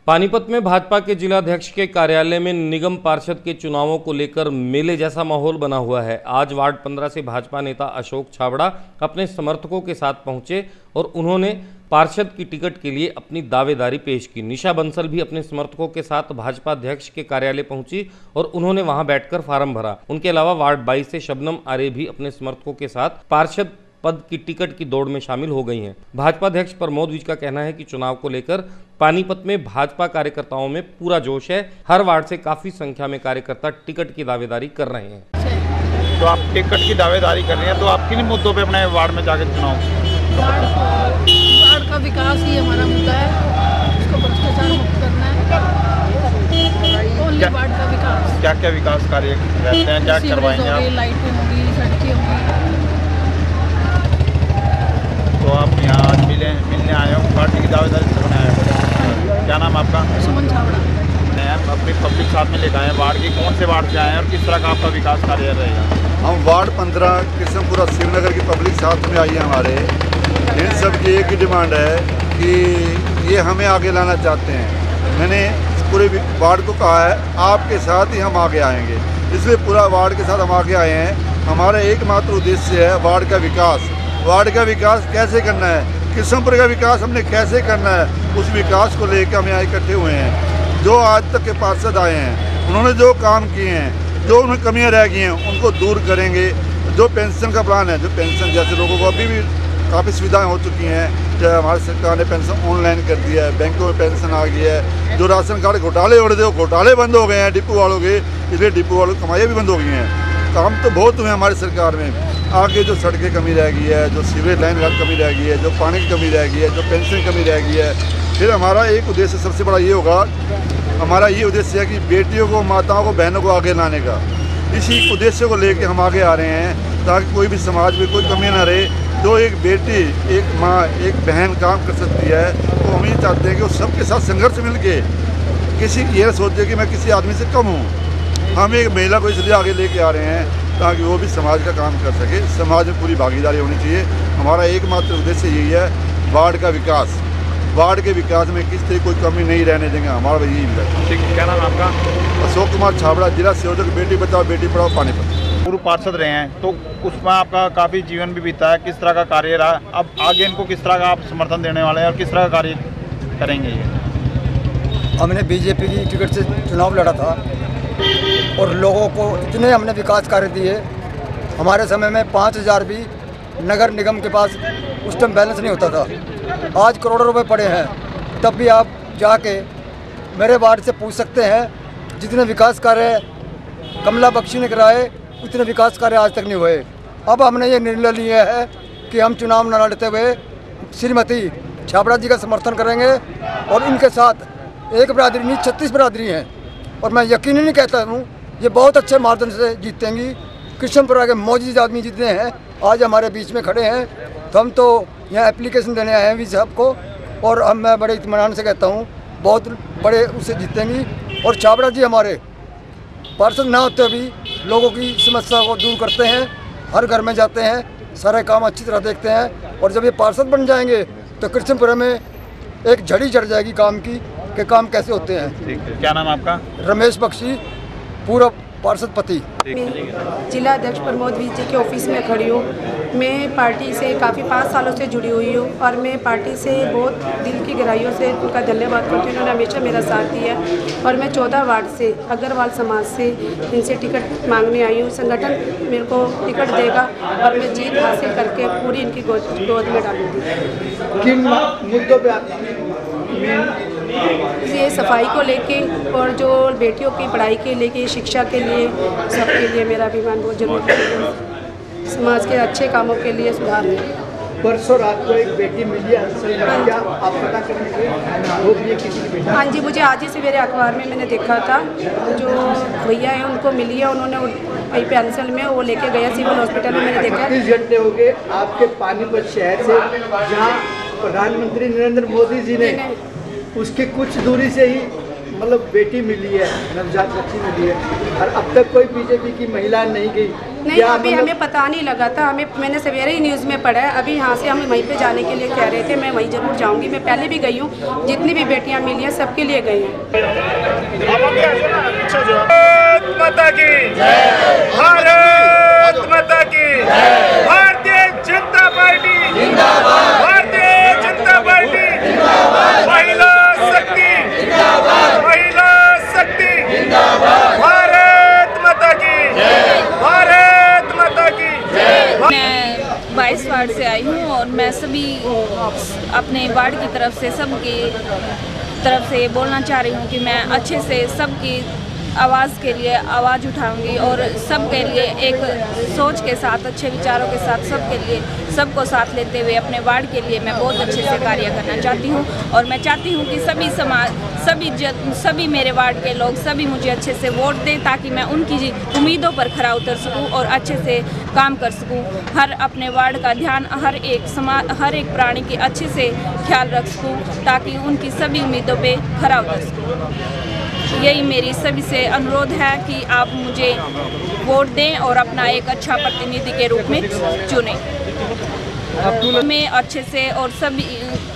पानीपत में भाजपा के जिलाध्यक्ष के कार्यालय में निगम पार्षद के चुनावों को लेकर मेले जैसा माहौल बना हुआ है। आज वार्ड 15 से भाजपा नेता अशोक छाबड़ा अपने समर्थकों के साथ पहुंचे और उन्होंने पार्षद की टिकट के लिए अपनी दावेदारी पेश की। निशा बंसल भी अपने समर्थकों के साथ भाजपा अध्यक्ष के कार्यालय पहुंची और उन्होंने वहां बैठकर फार्म भरा। उनके अलावा वार्ड 22 से शबनम आर्य भी अपने समर्थकों के साथ पार्षद पद की टिकट की दौड़ में शामिल हो गई हैं। भाजपा अध्यक्ष प्रमोद विज का कहना है कि चुनाव को लेकर पानीपत में भाजपा कार्यकर्ताओं में पूरा जोश है। हर वार्ड से काफी संख्या में कार्यकर्ता टिकट की दावेदारी कर रहे हैं। तो आप टिकट की दावेदारी कर रहे हैं, तो आप किन मुद्दों पे अपने वार्ड में जाकर चुनाव? वार्ड का विकास ही हमारा मुद्दा है, उसको भ्रष्टाचार मुक्त करना है। ओनली वार्ड का विकास। क्या क्या विकास कार्य रहते हैं, क्या करवाएंगे आप? लाइटें होंगी, सड़कें होंगी। तो आप यहाँ आज मिलने आए हो, पार्टी की दावेदारी करने आए हो। क्या नाम आपका? सुमन छाबड़ा। अपनी पब्लिक साथ में लेकर आए हैं। वार्ड की कौन से वार्ड से आए हैं और किस तरह का आपका विकास कार्य रहेगा? हम वार्ड 15 किस्मपुरा शिवनगर की पब्लिक साथ में आई है हमारे। इन सब की एक ही डिमांड है कि ये हमें आगे लाना चाहते हैं। मैंने पूरे वार्ड को कहा है आपके साथ ही हम आगे आएंगे, इसलिए पूरा वार्ड के साथ हम आगे आए हैं। हमारा एकमात्र उद्देश्य है वार्ड का विकास। वार्ड का विकास कैसे करना है, किस्मपुर का विकास हमने कैसे करना है, उस विकास को लेकर हम यहाँ इकट्ठे हुए हैं। जो आज तक के पार्षद आए हैं उन्होंने जो काम किए हैं, जो उन्हें कमियां रह गई हैं उनको दूर करेंगे। जो पेंशन का प्लान है, जो पेंशन जैसे लोगों को अभी भी काफ़ी सुविधाएं हो चुकी हैं, चाहे हमारी सरकार ने पेंशन ऑनलाइन कर दिया है, बैंकों में पेंशन आ गई है। जो राशन कार्ड घोटाले हो रहे थे वो घोटाले बंद हो गए हैं डिपो वालों के, इसलिए डिपो वालों की कमाइयाँ भी बंद हो गई हैं। काम तो बहुत हुए हमारी सरकार में। आगे जो सड़कें कमी रह गई है, जो सीवरेज लाइन की कमी रह गई है, जो पानी की कमी रह गई है, जो पेंशन की कमी रह गई है। फिर हमारा एक उद्देश्य सबसे बड़ा ये होगा, हमारा ये उद्देश्य है कि बेटियों को, माताओं को, बहनों को आगे लाने का। इसी उद्देश्य को लेकर हम आगे आ रहे हैं ताकि कोई भी समाज में कोई कमी ना रहे। जो एक बेटी, एक माँ, एक बहन काम कर सकती है, तो हम ये चाहते हैं कि वो सबके साथ संघर्ष मिल के किसी ये सोचे कि मैं किसी आदमी से कम हूँ। हम एक महिला को इसलिए आगे लेके आ रहे हैं ताकि वो भी समाज का काम कर सके। समाज में पूरी भागीदारी होनी चाहिए। हमारा एकमात्र उद्देश्य यही है, वार्ड का विकास। वार्ड के विकास में किसी तरह कोई कमी नहीं रहने देंगे, हमारा यही है। ठीक है, क्या नाम आपका? अशोक कुमार छाबड़ा, जिला संयोजक बेटी बचाओ बेटी पढ़ाओ पानीपत। पूर्व पार्षद रहे हैं, तो उसमें आपका काफ़ी जीवन भी बीता है। किस तरह का कार्य रहा, अब आगे इनको किस तरह का आप समर्थन देने वाले हैं और किस तरह का कार्य करेंगे? ये हमने बीजेपी की टिकट से चुनाव लड़ा था और लोगों को इतने हमने विकास कार्य दिए। हमारे समय में 5000 भी नगर निगम के पास उस टाइम बैलेंस नहीं होता था। आज करोड़ों रुपए पड़े हैं। तब भी आप जाके मेरे वार्ड से पूछ सकते हैं, जितने विकास कार्य कमला बख्शी ने कराए उतने विकास कार्य आज तक नहीं हुए। अब हमने ये निर्णय लिया है कि हम चुनाव न लड़ते हुए श्रीमती छाबड़ा जी का समर्थन करेंगे और इनके साथ एक बरादरी नहीं 36 बरादरी हैं। और मैं यकीन नहीं कहता हूँ ये बहुत अच्छे मार्जिन से जीतेंगी। किशनपुरा के मौजूद आदमी जितने हैं आज हमारे बीच में खड़े हैं, तो हम तो यहाँ एप्लीकेशन देने आए हैं भी सबको, और हम मैं बड़े इत्मीनान से कहता हूँ बहुत बड़े उससे जीतेंगी। और छाबड़ा जी हमारे पार्षद ना होते भी लोगों की समस्या को दूर करते हैं, हर घर में जाते हैं, सारे काम अच्छी तरह देखते हैं। और जब ये पार्षद बन जाएंगे तो कृष्णपुरा में एक झड़ी चढ़ जाएगी काम की कि काम कैसे होते हैं। ठीक है, क्या नाम आपका? रमेश बख्शी, पूर्व पार्षद पति। जिला अध्यक्ष प्रमोद विज जी के ऑफिस में खड़ी हूँ। मैं पार्टी से काफ़ी 5 सालों से जुड़ी हुई हूँ और मैं पार्टी से बहुत दिल की गहराइयों से उनका धन्यवाद करती हूँ। उन्होंने हमेशा मेरा साथ दिया और मैं 14 वार्ड से अग्रवाल समाज से इनसे टिकट मांगने आई हूँ। संगठन मेरे को टिकट देगा और मैं जीत हासिल करके पूरी इनकी गोद में डालूंगी। किन मुद्दों पर? ये सफाई को लेके और जो बेटियों की पढ़ाई के लेके, शिक्षा के लिए, सबके लिए मेरा अभिमान बहुत जरूरी है। समाज के अच्छे कामों के लिए सुधार है। परसों रात को एक बेटी मिली है, क्या आप पता करेंगे वो भी किसी की बेटी? हाँ जी, मुझे आज ही सवेरे अखबार में मैंने देखा था। जो भैया हैं उनको मिली है, उन्होंने वहीं पे अंचल में वो लेके गया सिविल हॉस्पिटल में। मैंने देखा 30 घंटे हो गए आपके पानीपत शहर से, जहाँ प्रधानमंत्री नरेंद्र मोदी जी ने उसके कुछ दूरी से ही मतलब बेटी मिली है, नवजात बच्ची मिली है, और अब तक कोई बीजेपी की महिला नहीं गई। नहीं, अभी हमें पता नहीं लगा था। मैंने सवेरे ही न्यूज़ में पढ़ा है। अभी यहाँ से हम वहीं पे जाने के लिए कह रहे थे। मैं वहीं ज़रूर जाऊँगी। मैं पहले भी गई हूँ, जितनी भी बेटियाँ मिली हैं सबके लिए गई हैं। भारत माता की भारत माता की भारतीय जनता पार्टी जिंदाबाद, भारतीय जनता पार्टी जिंदाबाद, महिला शक्ति जिंदाबाद, महिला शक्ति जिंदाबाद, भारत माता की भारत माता की। मैं 22 वार्ड से आई हूँ और मैं सभी अपने वार्ड की तरफ से सबकी तरफ से ये बोलना चाह रही हूँ कि मैं अच्छे से सबकी आवाज़ के लिए आवाज़ उठाऊंगी और सबके लिए एक सोच के साथ, अच्छे विचारों के साथ, सबके लिए सबको साथ लेते हुए अपने वार्ड के लिए मैं बहुत अच्छे से कार्य करना चाहती हूँ। और मैं चाहती हूँ कि सभी समाज, सभी मेरे वार्ड के लोग सभी मुझे अच्छे से वोट दें ताकि मैं उनकी उम्मीदों पर खरा उतर सकूँ और अच्छे से काम कर सकूँ। हर अपने वार्ड का ध्यान, हर एक प्राणी की अच्छे से ख्याल रख सकूँ ताकि उनकी सभी उम्मीदों पर खरा उतर सकूँ। यही मेरी सभी से अनुरोध है कि आप मुझे वोट दें और अपना एक अच्छा प्रतिनिधि के रूप में चुनें। में अच्छे से और सभी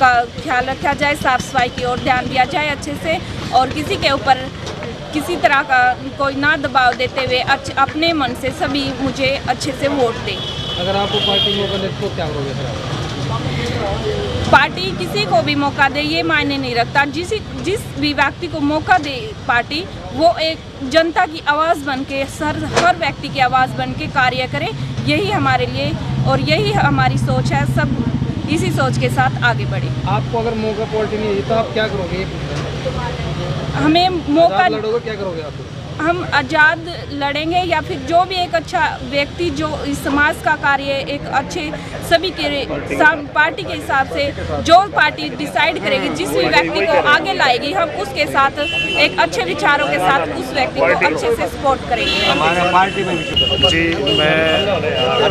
का ख्याल रखा जाए, साफ सफाई की ओर ध्यान दिया जाए अच्छे से, और किसी के ऊपर किसी तरह का कोई ना दबाव देते हुए अपने मन से सभी मुझे अच्छे से वोट दें। अगर आपको पार्टी मौका दे तो क्या करोगे? पार्टी किसी को भी मौका दे ये मायने नहीं रखता। जिस भी व्यक्ति को मौका दे पार्टी, वो एक जनता की आवाज़ बन के, हर व्यक्ति की आवाज़ बन के कार्य करे। यही हमारे लिए और यही हमारी सोच है। सब इसी सोच के साथ आगे बढ़े। आपको अगर मौका पार्टी नहीं दी तो आप क्या करोगे? हमें मौका लड़ोगे, क्या करोगे आप? हम आज़ाद लड़ेंगे या फिर जो भी एक अच्छा व्यक्ति जो इस समाज का कार्य एक अच्छे सभी के पार्टी के हिसाब से जो पार्टी डिसाइड करेगी, जिस भी व्यक्ति को आगे लाएगी, हम उसके साथ एक अच्छे विचारों के साथ उस व्यक्ति को अच्छे से सपोर्ट करेंगे। हमारे पार्टी में जी, मैं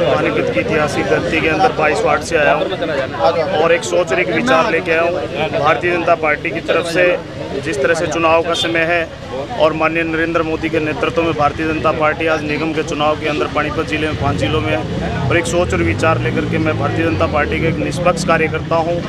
पानीपत की ऐतिहासिक धरती के अंदर 22 वार्ड से आया हूँ और एक सोच और एक विचार लेके आया हूँ। भारतीय जनता पार्टी की तरफ से जिस तरह से चुनाव का समय है और माननीय नरेंद्र मोदी के नेतृत्व में भारतीय जनता पार्टी आज निगम के चुनाव के अंदर पानीपत जिले में 5 जिलों में है, और एक सोच और विचार लेकर के मैं भारतीय जनता पार्टी के एक निष्पक्ष कार्यकर्ता हूँ।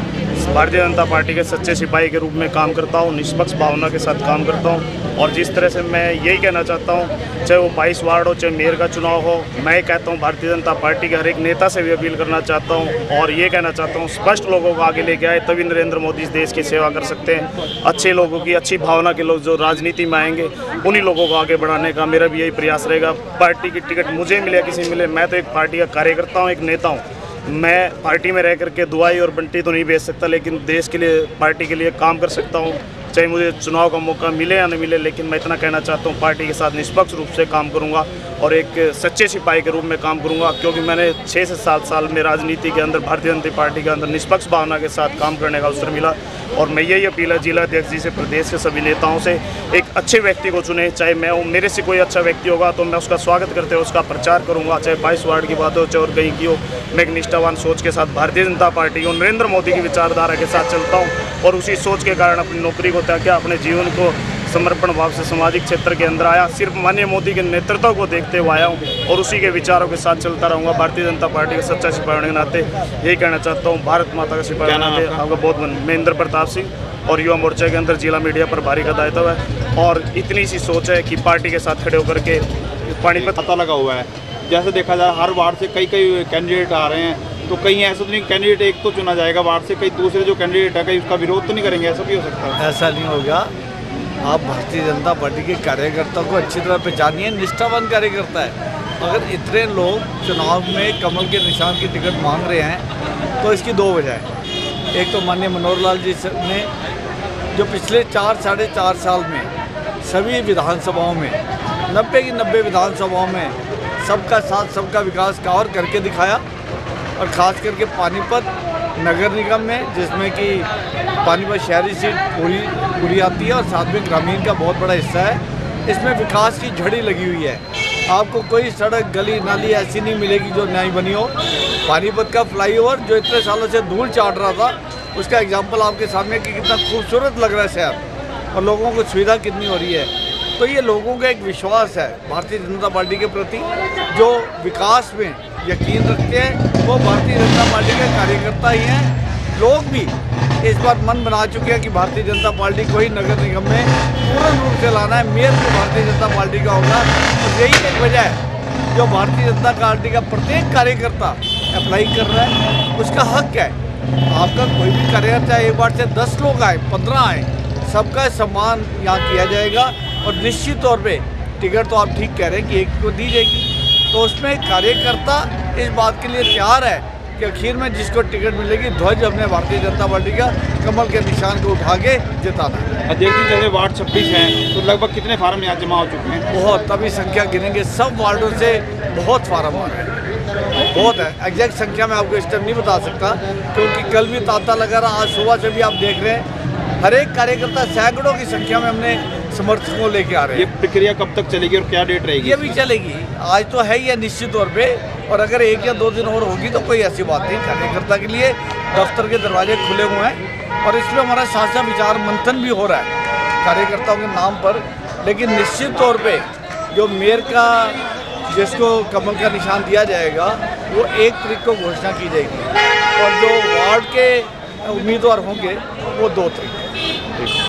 भारतीय जनता पार्टी के सच्चे सिपाही के रूप में काम करता हूँ, निष्पक्ष भावना के साथ काम करता हूँ। और जिस तरह से मैं यही कहना चाहता हूँ, चाहे वो 22 वार्ड हो, चाहे मेयर का चुनाव हो, मैं कहता हूँ भारतीय जनता पार्टी के हर एक नेता से भी अपील करना चाहता हूँ और ये कहना चाहता हूँ स्पष्ट लोगों को आगे लेके आए, तभी नरेंद्र मोदी इस देश की सेवा कर सकते हैं। अच्छे लोगों की, अच्छी भावना के लोग जो राजनीति में आएंगे, उन्हीं लोगों को आगे बढ़ाने का मेरा भी यही प्रयास रहेगा। पार्टी की टिकट मुझे मिले, किसी मिले, मैं तो एक पार्टी का कार्यकर्ता हूँ, एक नेता हूँ। मैं पार्टी में रह करके दुआई और बंटी तो नहीं बेच सकता, लेकिन देश के लिए, पार्टी के लिए काम कर सकता हूँ। चाहे मुझे चुनाव का मौका मिले या नहीं मिले, लेकिन मैं इतना कहना चाहता हूँ पार्टी के साथ निष्पक्ष रूप से काम करूँगा और एक सच्चे सिपाही के रूप में काम करूँगा, क्योंकि मैंने 6 से 7 साल में राजनीति के अंदर भारतीय जनता पार्टी के अंदर निष्पक्ष भावना के साथ काम करने का अवसर मिला। और मैं यही अपील है जिला अध्यक्ष जी से, प्रदेश के सभी नेताओं से, एक अच्छे व्यक्ति को चुने। चाहे मैं हूँ, मेरे से कोई अच्छा व्यक्ति होगा तो मैं उसका स्वागत करते हुए उसका प्रचार करूँगा, चाहे 22 वार्ड की बात हो, चाहे और कहीं की हो। मैं एक निष्ठावान सोच के साथ भारतीय जनता पार्टी और नरेंद्र मोदी की विचारधारा के साथ चलता हूँ और उसी सोच के कारण अपनी नौकरी को त्याग, अपने जीवन को समर्पण भाव से सामाजिक क्षेत्र के अंदर आया। सिर्फ माननीय मोदी के नेतृत्व को देखते हुए आया हूँ और उसी के विचारों के साथ चलता रहूँगा। भारतीय जनता पार्टी का सच्चा सिपाही होने के नाते यही कहना चाहता हूँ, भारत माता का सिपाही होने के नाते आपका बहुत मैं इंद्र प्रताप सिंह और युवा मोर्चा के अंदर जिला मीडिया प्रभारी का दायित्व है और इतनी सी सोच है कि पार्टी के साथ खड़े होकर के पानीपत पता लगा हुआ है। जैसे देखा जाए हर वार्ड से कई कैंडिडेट आ रहे हैं, तो कहीं ऐसा तो नहीं कैंडिडेट एक तो चुना जाएगा वार्ड से, कई दूसरे जो कैंडिडेट है कहीं उसका विरोध तो नहीं करेंगे? ऐसा भी हो सकता है? ऐसा नहीं होगा। आप भारतीय जनता पार्टी के कार्यकर्ता को अच्छी तरह पहचानिए, निष्ठावान कार्यकर्ता है। अगर इतने लोग चुनाव में कमल के निशान की टिकट मांग रहे हैं तो इसकी 2 वजह है। एक तो माननीय मनोहर लाल जी ने जो पिछले 4 साढ़े 4 साल में सभी विधानसभाओं में 90 की 90 विधानसभाओं में सबका साथ सबका विकास का और करके दिखाया, और ख़ास करके पानीपत नगर निगम में, जिसमें कि पानीपत शहरी सीट पूरी आती है और साथ में ग्रामीण का बहुत बड़ा हिस्सा है, इसमें विकास की झड़ी लगी हुई है। आपको कोई सड़क गली नाली ऐसी नहीं मिलेगी जो नई बनी हो। पानीपत का फ्लाईओवर जो इतने सालों से धूल चाट रहा था, उसका एग्जाम्पल आपके सामने कि कितना खूबसूरत लग रहा है शहर और लोगों को सुविधा कितनी हो रही है। तो ये लोगों का एक विश्वास है भारतीय जनता पार्टी के प्रति, जो विकास में यकीन रखते हैं वो भारतीय जनता पार्टी के कार्यकर्ता ही हैं। लोग भी इस बार मन बना चुके हैं कि भारतीय जनता पार्टी को ही नगर निगम में पूर्ण रूप से लाना है, मेयर भी भारतीय जनता पार्टी का होगा। और यही एक वजह है जो भारतीय जनता पार्टी का प्रत्येक कार्यकर्ता अप्लाई कर रहा है, उसका हक है। आपका कोई भी कार्यकर्ता चाहे एक बार से 10 लोग आए 15 आए, सबका सम्मान यहाँ किया जाएगा। और निश्चित तौर पे टिकट तो आप ठीक कह रहे हैं कि एक को दी जाएगी, तो उसमें कार्यकर्ता इस बात के लिए तैयार है कि आखिर में जिसको टिकट मिलेगी ध्वज हमने भारतीय जनता पार्टी का कमल के निशान को उठा के जिताना है। देखिए जैसे वार्ड 26 हैं तो लगभग कितने फार्म यहाँ जमा हो चुके हैं? बहुत, अभी संख्या गिनेंगे, सब वार्डों से बहुत फार्म आ रहे हैं, बहुत है। एग्जैक्ट संख्या मैं आपको इस टाइम नहीं बता सकता क्योंकि कल भी तांता लगा रहा, आज सुबह से भी आप देख रहे हैं हर एक कार्यकर्ता सैकड़ों की संख्या में हमने समर्थकों लेके आ रहे हैं। ये प्रक्रिया कब तक चलेगी और क्या डेट रहेगी? ये भी चलेगी, आज तो है ही है निश्चित तौर पे, और अगर 1 या 2 दिन और होगी तो कोई ऐसी बात नहीं। कार्यकर्ता के लिए दफ्तर के दरवाजे खुले हुए हैं और इसमें हमारा साझा विचार मंथन भी हो रहा है कार्यकर्ताओं के नाम पर। लेकिन निश्चित तौर पे जो मेयर का जिसको कमल का निशान दिया जाएगा वो 1 तारीख को घोषणा की जाएगी और जो वार्ड के उम्मीदवार होंगे वो 2 तारीख।